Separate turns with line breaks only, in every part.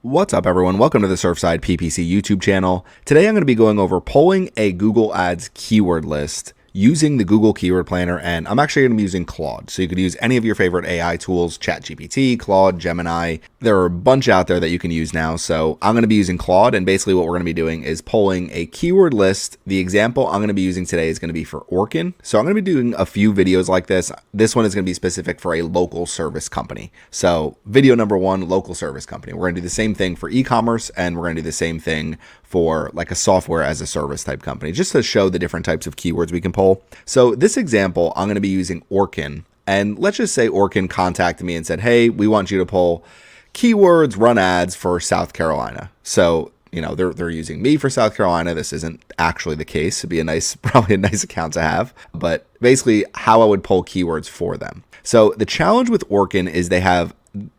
What's up, everyone? Welcome to the Surfside PPC YouTube channel. Today I'm going to be going over pulling a Google Ads keyword list using the Google Keyword Planner, and I'm actually going to be using Claude. So you could use any of your favorite AI tools, ChatGPT, Claude, Gemini. There are a bunch out there that you can use now. So I'm going to be using Claude, and basically what we're going to be doing is pulling a keyword list. The example I'm going to be using today is going to be for Orkin. So I'm going to be doing a few videos like this. This one is going to be specific for a local service company. So video number one, local service company. We're going to do the same thing for e-commerce, and we're going to do the same thing for like a software as a service type company, just to show the different types of keywords we can pull. So this example, I'm going to be using Orkin, and let's just say Orkin contacted me and said, hey, we want you to pull keywords, run ads for South Carolina. So, you know, they're using me for South Carolina. This isn't actually the case. It'd be probably a nice account to have, but basically how I would pull keywords for them. So the challenge with Orkin is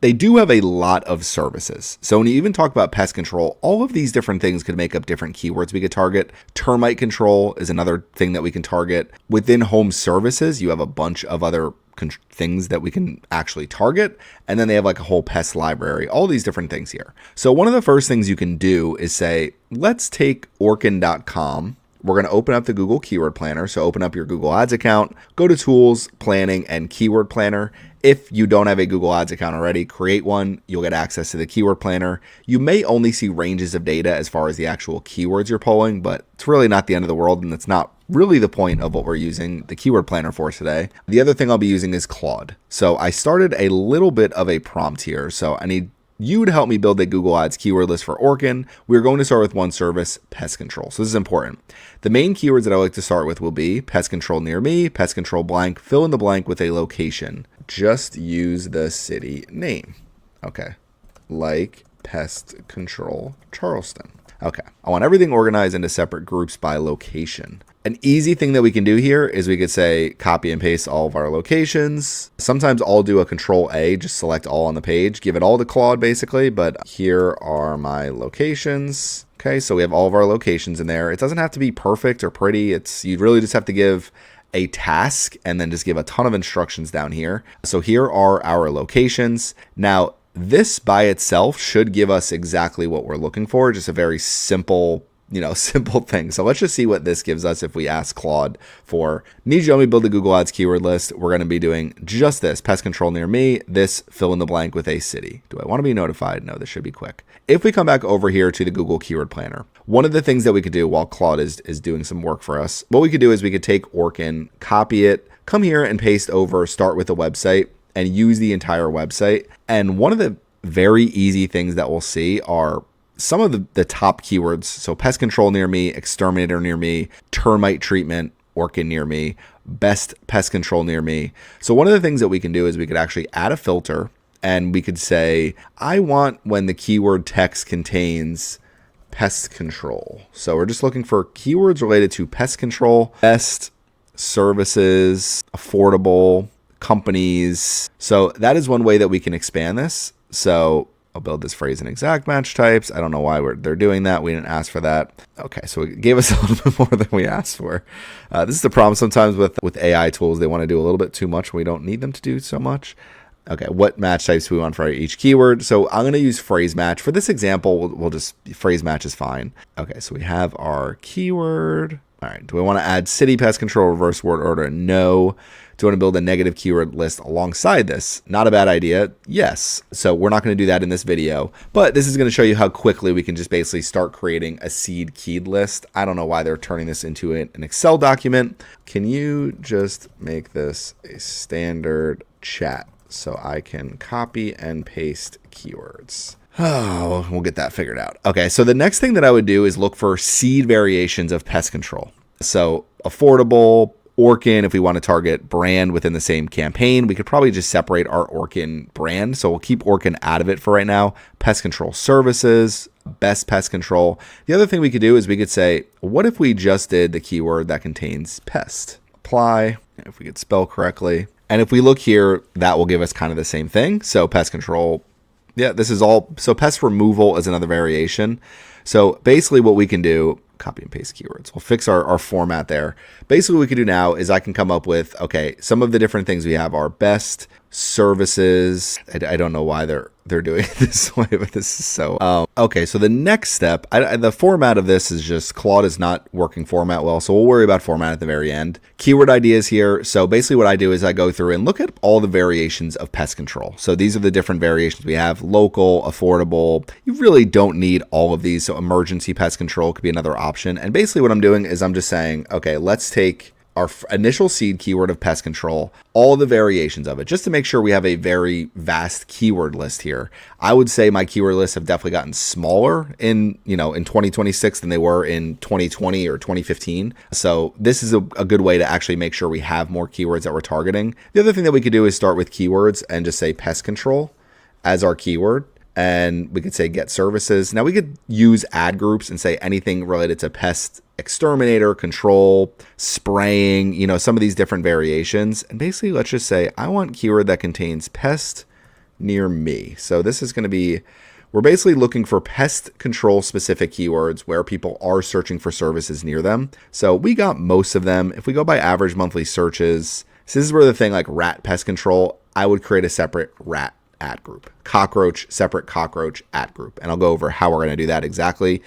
they do have a lot of services. So when you even talk about pest control, all of these different things could make up different keywords we could target. Termite control is another thing that we can target. Within home services, you have a bunch of other things that we can actually target. And then they have like a whole pest library, all these different things here. So one of the first things you can do is say, let's take Orkin.com. We're going to open up the Google Keyword Planner. So open up your Google Ads account, go to Tools, Planning, and Keyword Planner. If you don't have a Google Ads account already, create one. You'll get access to the Keyword Planner. You may only see ranges of data as far as the actual keywords you're pulling, but it's really not the end of the world, and it's not really the point of what we're using the Keyword Planner for today. The other thing I'll be using is Claude. So I started a little bit of a prompt here. So I need you to help me build a Google Ads keyword list for Orkin. We're going to start with one service, pest control. So this is important. The main keywords that I like to start with will be pest control near me, pest control blank, fill in the blank with a location. Just use the city name. Okay. Like pest control Charleston. Okay. I want everything organized into separate groups by location. An easy thing that we can do here is we could say copy and paste all of our locations. Sometimes I'll do a Control A, just select all on the page, give it all to Claude basically, but here are my locations. Okay, so we have all of our locations in there. It doesn't have to be perfect or pretty. You really just have to give a task and then just give a ton of instructions down here. So here are our locations. Now, this by itself should give us exactly what we're looking for, just a very simple thing. So let's just see what this gives us if we ask Claude for, need you to help me build a Google Ads keyword list. We're going to be doing just this, pest control near me, this fill in the blank with a city. Do I want to be notified? No, this should be quick. If we come back over here to the Google Keyword Planner, one of the things that we could do while Claude is doing some work for us, what we could do is we could take Orkin, copy it, come here and paste over, start with the website and use the entire website. And one of the very easy things that we'll see are some of the top keywords. So pest control near me, exterminator near me, termite treatment, Orkin near me, best pest control near me. So one of the things that we can do is we could actually add a filter and we could say, I want when the keyword text contains pest control. So we're just looking for keywords related to pest control, best, services, affordable, companies. So that is one way that we can expand this. So I'll build this phrase in exact match types. I don't know why they're doing that. We didn't ask for that. Okay, so it gave us a little bit more than we asked for. This is the problem sometimes with AI tools. They want to do a little bit too much when we don't need them to do so much. Okay, what match types do we want for each keyword? So I'm going to use phrase match. For this example, we'll just, phrase match is fine. Okay, so we have our keyword. All right, do we want to add city pest control reverse word order? No. Do you want to build a negative keyword list alongside this? Not a bad idea. Yes. So we're not going to do that in this video, but this is going to show you how quickly we can just basically start creating a seed keyed list. I don't know why they're turning this into an Excel document. Can you just make this a standard chat so I can copy and paste keywords? Oh, we'll get that figured out. Okay, so the next thing that I would do is look for seed variations of pest control. So affordable, Orkin, if we want to target brand within the same campaign, we could probably just separate our Orkin brand. So we'll keep Orkin out of it for right now. Pest control services, best pest control. The other thing we could do is we could say, what if we just did the keyword that contains pest? Apply, if we could spell correctly. And if we look here, that will give us kind of the same thing. So pest control, yeah, this is all. So pest removal is another variation. So basically what we can do, copy and paste keywords. We'll fix our format there. Basically what we can do now is I can come up with, okay, some of the different things we have are best services. I don't know why they're doing it this way, but this is so okay. So the next step, the format of this is just Claude is not working format well, so we'll worry about format at the very end. Keyword ideas here. So basically what I do is I go through and look at all the variations of pest control. So these are the different variations we have: local, affordable. You really don't need all of these. So emergency pest control could be another option. And basically what I'm doing is I'm just saying, okay, let's take our initial seed keyword of pest control, all the variations of it, just to make sure we have a very vast keyword list here. I would say my keyword lists have definitely gotten smaller in 2026 than they were in 2020 or 2015. So this is a good way to actually make sure we have more keywords that we're targeting. The other thing that we could do is start with keywords and just say pest control as our keyword. And we could say get services. Now we could use ad groups and say anything related to pest exterminator, control, spraying, some of these different variations. And basically, let's just say I want keyword that contains pest near me. So this is going to be, we're basically looking for pest control specific keywords where people are searching for services near them. So we got most of them. If we go by average monthly searches, so this is where the thing like rat pest control, I would create a separate rat ad group, cockroach, separate cockroach ad group. And I'll go over how we're going to do that exactly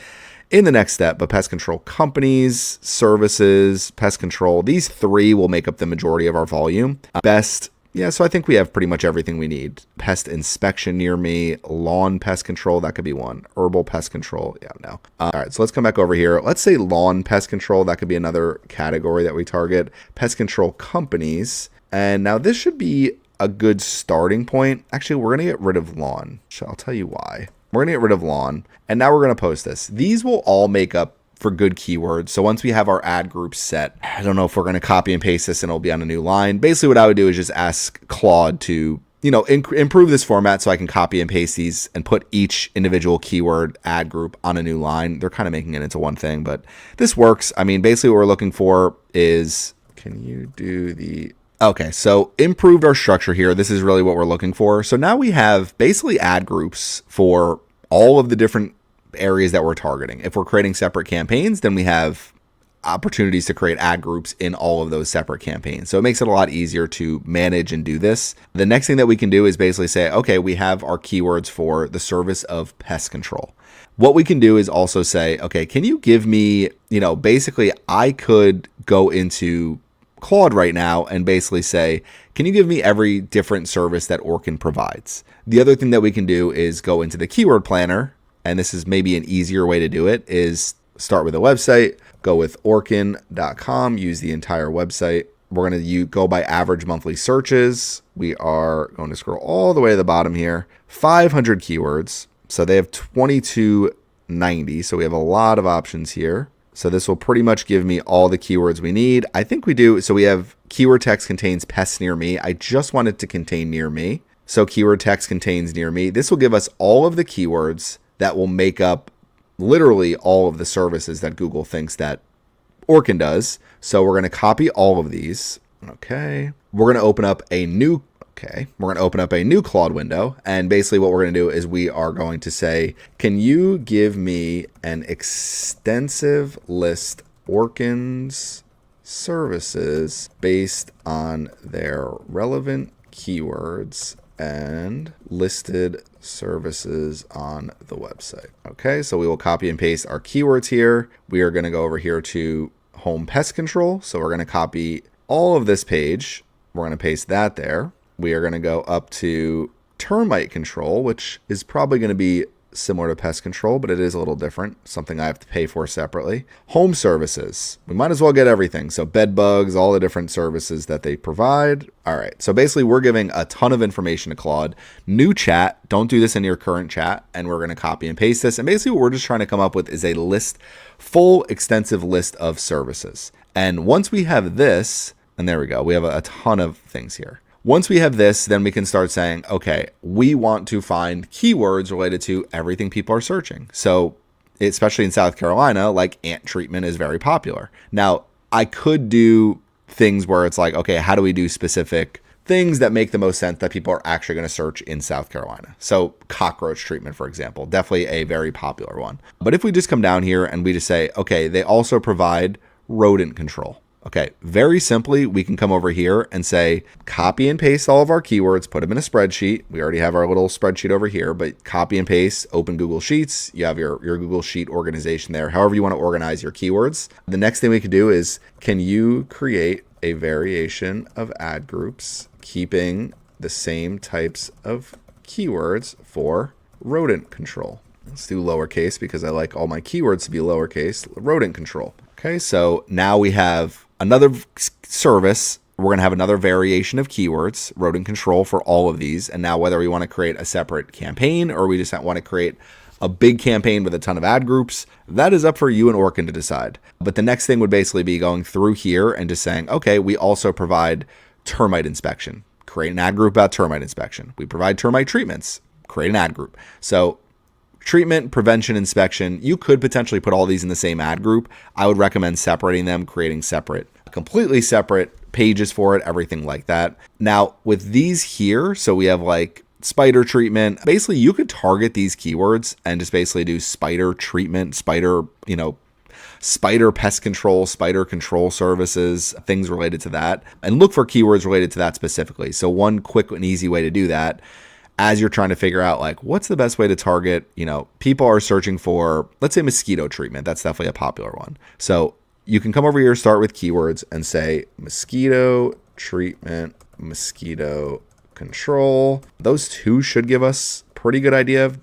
in the next step. But pest control companies, services, pest control, these three will make up the majority of our volume. Best, yeah, so I think we have pretty much everything we need. Pest inspection near me, lawn pest control, that could be one. Herbal pest control, yeah, no. All right, so let's come back over here. Let's say lawn pest control, that could be another category that we target. Pest control companies, and now this should be a good starting point. Actually, we're going to get rid of lawn. So I'll tell you why. We're going to get rid of lawn. And now we're going to post this. These will all make up for good keywords. So once we have our ad group set, I don't know if we're going to copy and paste this and it'll be on a new line. Basically what I would do is just ask Claude to, improve this format so I can copy and paste these and put each individual keyword ad group on a new line. They're kind of making it into one thing, but this works. I mean, basically what we're looking for is, can you do the... Okay, so improved our structure here. This is really what we're looking for. So now we have basically ad groups for all of the different areas that we're targeting. If we're creating separate campaigns, then we have opportunities to create ad groups in all of those separate campaigns. So it makes it a lot easier to manage and do this. The next thing that we can do is basically say, okay, we have our keywords for the service of pest control. What we can do is also say, okay, can you give me, basically I could go into Claude right now and basically say, can you give me every different service that Orkin provides? The other thing that we can do is go into the keyword planner, and this is maybe an easier way to do it, is start with a website, go with orkin.com, use the entire website. We're going to go by average monthly searches. We are going to scroll all the way to the bottom here, 500 keywords. So they have 2290. So we have a lot of options here. So this will pretty much give me all the keywords we need. I think we do. So we have keyword text contains pests near me. I just want it to contain near me. So keyword text contains near me. This will give us all of the keywords that will make up literally all of the services that Google thinks that Orkin does. So we're going to copy all of these. Okay. We're going to open up a new Claude window. And basically what we're going to do is we are going to say, can you give me an extensive list Orkin's services based on their relevant keywords and listed services on the website? Okay, so we will copy and paste our keywords here. We are going to go over here to home pest control. So we're going to copy all of this page. We're going to paste that there. We are going to go up to termite control, which is probably going to be similar to pest control, but it is a little different, something I have to pay for separately. Home services. We might as well get everything. So bed bugs, all the different services that they provide. All right. So basically we're giving a ton of information to Claude. New chat. Don't do this in your current chat. And we're going to copy and paste this. And basically what we're just trying to come up with is a list, full extensive list of services. And once we have this, and there we go, we have a ton of things here. Once we have this, then we can start saying, okay, we want to find keywords related to everything people are searching. So especially in South Carolina, like ant treatment is very popular. Now, I could do things where it's like, okay, how do we do specific things that make the most sense that people are actually going to search in South Carolina? So cockroach treatment, for example, definitely a very popular one. But if we just come down here and we just say, okay, they also provide rodent control. Okay, very simply, we can come over here and say, copy and paste all of our keywords, put them in a spreadsheet. We already have our little spreadsheet over here, but copy and paste, open Google Sheets. You have your Google Sheet organization there, however you want to organize your keywords. The next thing we could do is, can you create a variation of ad groups, keeping the same types of keywords for rodent control? Let's do lowercase because I like all my keywords to be lowercase, rodent control. Okay, so now we have another service. We're going to have another variation of keywords, rodent control, for all of these. And now whether we want to create a separate campaign or we just want to create a big campaign with a ton of ad groups, that is up for you and Orkin to decide. But the next thing would basically be going through here and just saying, okay, we also provide termite inspection. Create an ad group about termite inspection. We provide termite treatments. Create an ad group. So treatment, prevention, inspection, you could potentially put all these in the same ad group. I would recommend separating them, creating separate, completely separate pages for it, everything like that. Now with these here, so we have like spider treatment. Basically, you could target these keywords and just basically do spider treatment, spider pest control, spider control services, things related to that, and look for keywords related to that specifically. So one quick and easy way to do that, as you're trying to figure out like what's the best way to target, people are searching for, let's say, mosquito treatment. That's definitely a popular one. So you can come over here, start with keywords and say mosquito treatment, mosquito control. Those two should give us pretty good idea of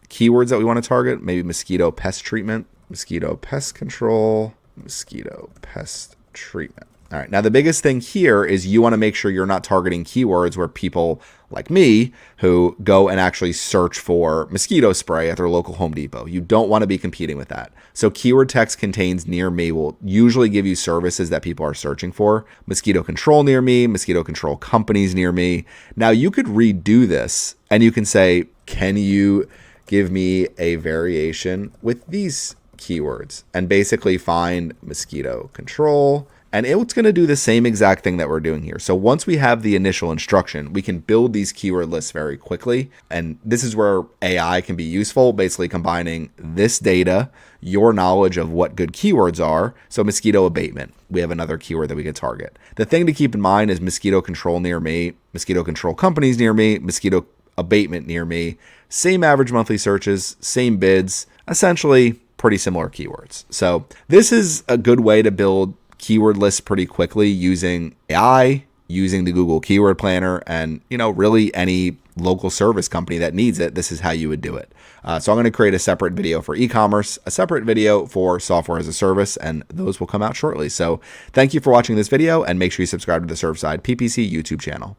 keywords that we want to target. Maybe mosquito pest treatment, mosquito pest control, mosquito pest treatment. All right. Now, the biggest thing here is you want to make sure you're not targeting keywords where people like me who go and actually search for mosquito spray at their local Home Depot. You don't want to be competing with that. So keyword text contains near me will usually give you services that people are searching for. Mosquito control near me, mosquito control companies near me. Now you could redo this and you can say, can you give me a variation with these keywords, and basically find mosquito control. And it's going to do the same exact thing that we're doing here. So once we have the initial instruction, we can build these keyword lists very quickly. And this is where AI can be useful, basically combining this data, your knowledge of what good keywords are. So mosquito abatement, we have another keyword that we could target. The thing to keep in mind is mosquito control near me, mosquito control companies near me, mosquito abatement near me, same average monthly searches, same bids, essentially pretty similar keywords. So this is a good way to build keyword lists pretty quickly using AI, using the Google Keyword Planner, and really any local service company that needs it. This is how you would do it. So I'm going to create a separate video for e-commerce, a separate video for software as a service, and those will come out shortly. So thank you for watching this video, and make sure you subscribe to the Surfside PPC YouTube channel.